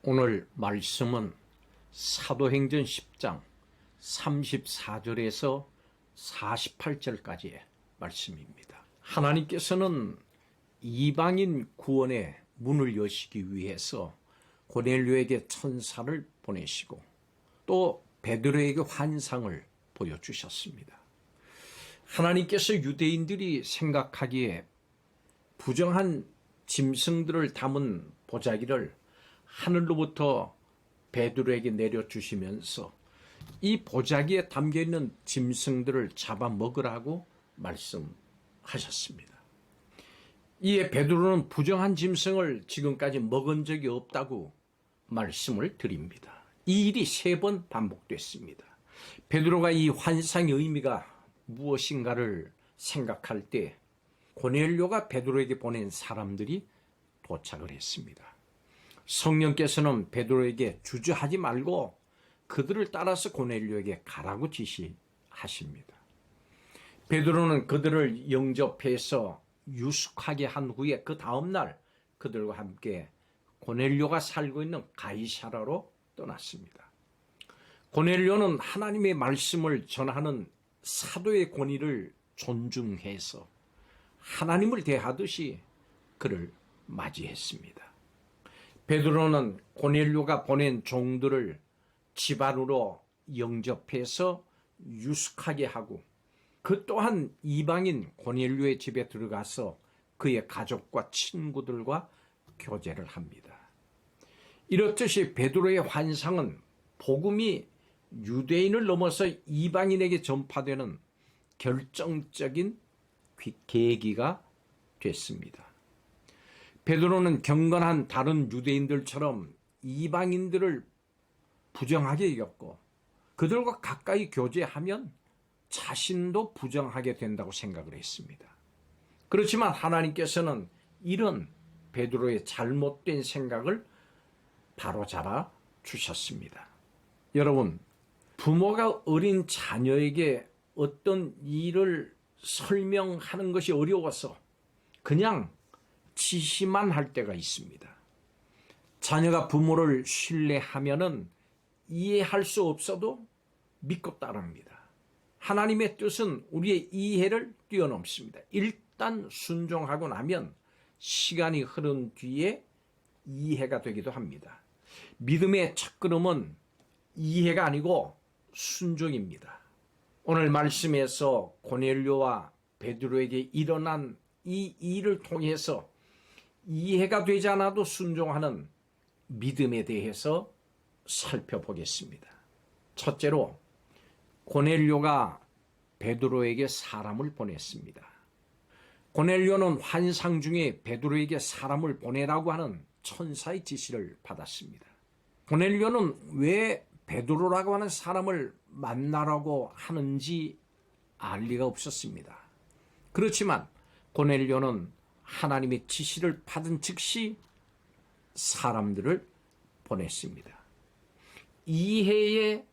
오늘 말씀은 사도행전 10장 34절에서 48절까지의 말씀입니다. 하나님께서는 이방인 구원의 문을 여시기 위해서 고넬료에게 천사를 보내시고 또 베드로에게 환상을 보여주셨습니다. 하나님께서 유대인들이 생각하기에 부정한 짐승들을 담은 보자기를 하늘로부터 베드로에게 내려주시면서 이 보자기에 담겨있는 짐승들을 잡아 먹으라고 말씀하셨습니다. 이에 베드로는 부정한 짐승을 지금까지 먹은 적이 없다고 말씀을 드립니다. 이 일이 3번 반복됐습니다. 베드로가 이 환상의 의미가 무엇인가를 생각할 때 고넬료가 베드로에게 보낸 사람들이 도착을 했습니다. 성령께서는 베드로에게 주저하지 말고 그들을 따라서 고넬료에게 가라고 지시하십니다. 베드로는 그들을 영접해서 유숙하게 한 후에 그 다음날 그들과 함께 고넬료가 살고 있는 가이사라로 떠났습니다. 고넬료는 하나님의 말씀을 전하는 사도의 권위를 존중해서 하나님을 대하듯이 그를 맞이했습니다. 베드로는 고넬료가 보낸 종들을 집 안으로 영접해서 유숙하게 하고 그 또한 이방인 고넬료의 집에 들어가서 그의 가족과 친구들과 교제를 합니다. 이렇듯이 베드로의 환상은 복음이 유대인을 넘어서 이방인에게 전파되는 결정적인 계기가 됐습니다. 베드로는 경건한 다른 유대인들처럼 이방인들을 부정하게 여겼고 그들과 가까이 교제하면 자신도 부정하게 된다고 생각을 했습니다. 그렇지만 하나님께서는 이런 베드로의 잘못된 생각을 바로잡아 주셨습니다. 여러분, 부모가 어린 자녀에게 어떤 일을 설명하는 것이 어려워서 그냥 지시만 할 때가 있습니다. 자녀가 부모를 신뢰하면은 이해할 수 없어도 믿고 따릅니다. 하나님의 뜻은 우리의 이해를 뛰어넘습니다. 일단 순종하고 나면 시간이 흐른 뒤에 이해가 되기도 합니다. 믿음의 첫걸음은 이해가 아니고 순종입니다. 오늘 말씀에서 고넬료와 베드로에게 일어난 이 일을 통해서 이해가 되지 않아도 순종하는 믿음에 대해서 살펴보겠습니다. 첫째로 고넬료가 베드로에게 사람을 보냈습니다. 고넬료는 환상 중에 베드로에게 사람을 보내라고 하는 천사의 지시를 받았습니다. 고넬료는 왜 베드로라고 하는 사람을 만나라고 하는지 알 리가 없었습니다. 그렇지만 고넬료는 하나님의 지시를 받은 즉시 사람들을 보냈습니다. 이해에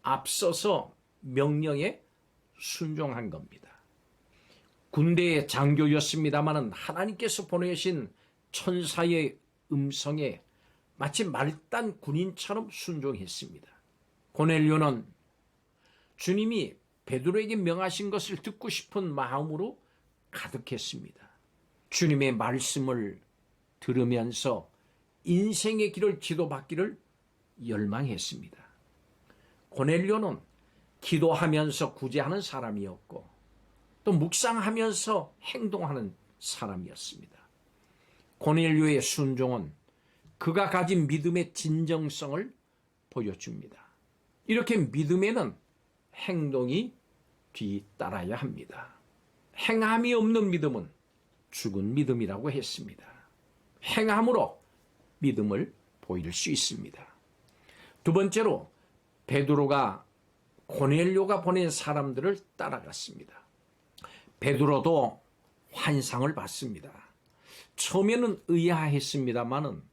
앞서서 명령에 순종한 겁니다. 군대의 장교였습니다마는 하나님께서 보내신 천사의 음성에 마치 말단 군인처럼 순종했습니다. 고넬료는 주님이 베드로에게 명하신 것을 듣고 싶은 마음으로 가득했습니다. 주님의 말씀을 들으면서 인생의 길을 지도받기를 열망했습니다. 고넬료는 기도하면서 구제하는 사람이었고 또 묵상하면서 행동하는 사람이었습니다. 고넬료의 순종은 그가 가진 믿음의 진정성을 보여줍니다. 이렇게 믿음에는 행동이 뒤따라야 합니다. 행함이 없는 믿음은 죽은 믿음이라고 했습니다. 행함으로 믿음을 보일 수 있습니다. 두 번째로 베드로가 고넬료가 보낸 사람들을 따라갔습니다. 베드로도 환상을 봤습니다. 처음에는 의아했습니다마는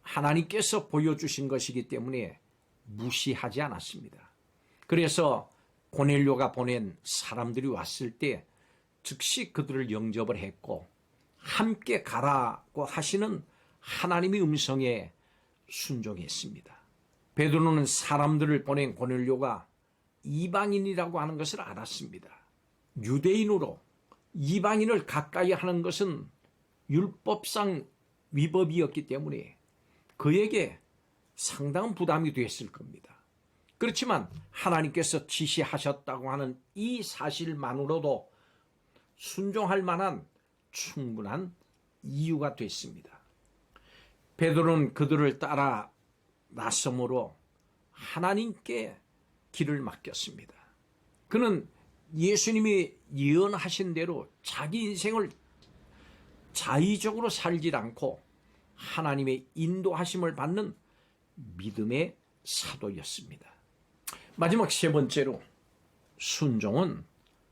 하나님께서 보여주신 것이기 때문에 무시하지 않았습니다. 그래서 고넬료가 보낸 사람들이 왔을 때 즉시 그들을 영접을 했고 함께 가라고 하시는 하나님의 음성에 순종했습니다. 베드로는 사람들을 보낸 고넬료가 이방인이라고 하는 것을 알았습니다. 유대인으로 이방인을 가까이 하는 것은 율법상 위법이었기 때문에 그에게 상당한 부담이 됐을 겁니다. 그렇지만 하나님께서 지시하셨다고 하는 이 사실만으로도 순종할 만한 충분한 이유가 됐습니다. 베드로는 그들을 따라 나섬으로 하나님께 길을 맡겼습니다. 그는 예수님이 예언하신 대로 자기 인생을 자의적으로 살지 않고 하나님의 인도하심을 받는 믿음의 사도였습니다. 마지막 세 번째로 순종은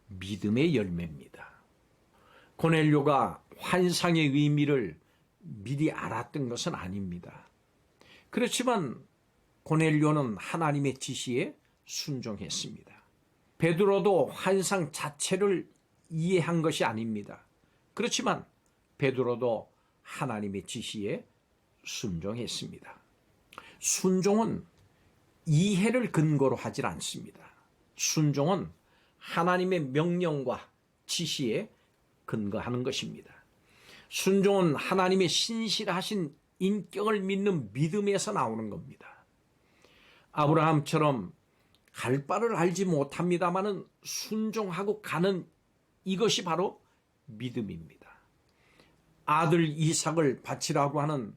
믿음의 열매입니다. 고넬료가 환상의 의미를 미리 알았던 것은 아닙니다. 그렇지만 고넬료는 하나님의 지시에 순종했습니다. 베드로도 환상 자체를 이해한 것이 아닙니다. 그렇지만 베드로도 하나님의 지시에 순종했습니다. 순종은 이해를 근거로 하질 않습니다. 순종은 하나님의 명령과 지시에 근거하는 것입니다. 순종은 하나님의 신실하신 인격을 믿는 믿음에서 나오는 겁니다. 아브라함처럼 갈 바를 알지 못합니다마는 순종하고 가는 이것이 바로 믿음입니다. 아들 이삭을 바치라고 하는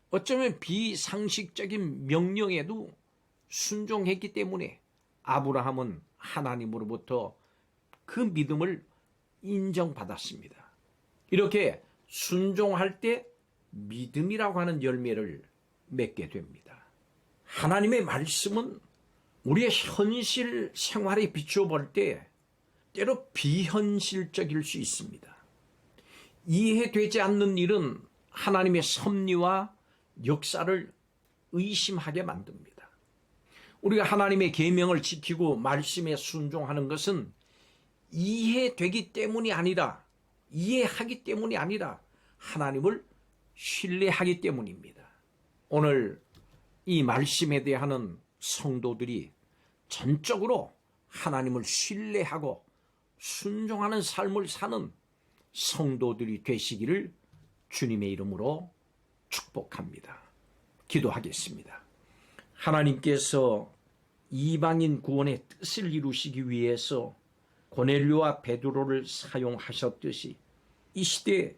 어쩌면 비상식적인 명령에도 순종했기 때문에 아브라함은 하나님으로부터 그 믿음을 인정받았습니다. 이렇게 순종할 때 믿음이라고 하는 열매를 맺게 됩니다. 하나님의 말씀은 우리의 현실 생활에 비추어 볼 때 때로 비현실적일 수 있습니다. 이해되지 않는 일은 하나님의 섭리와 역사를 의심하게 만듭니다. 우리가 하나님의 계명을 지키고 말씀에 순종하는 것은 이해하기 때문이 아니라 하나님을 신뢰하기 때문입니다. 오늘 이 말씀에 대한 성도들이 전적으로 하나님을 신뢰하고 순종하는 삶을 사는 성도들이 되시기를 주님의 이름으로 축복합니다. 기도하겠습니다. 하나님께서 이방인 구원의 뜻을 이루시기 위해서 고넬료와 베드로를 사용하셨듯이 이 시대에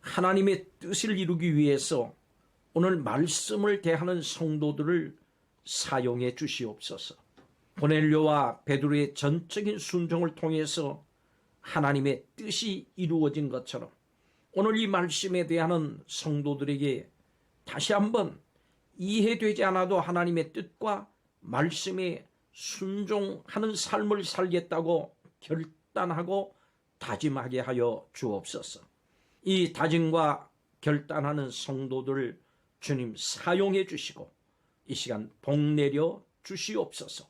하나님의 뜻을 이루기 위해서 오늘 말씀을 대하는 성도들을 사용해 주시옵소서. 고넬료와 베드로의 전적인 순종을 통해서 하나님의 뜻이 이루어진 것처럼 오늘 이 말씀에 대한 성도들에게 다시 한번 이해되지 않아도 하나님의 뜻과 말씀에 순종하는 삶을 살겠다고 결단하고 다짐하게 하여 주옵소서. 이 다짐과 결단하는 성도들을 주님 사용해 주시고 이 시간 복 내려 주시옵소서.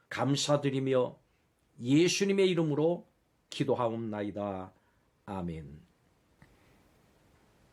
감사드리며 예수님의 이름으로 기도하옵나이다. 아멘.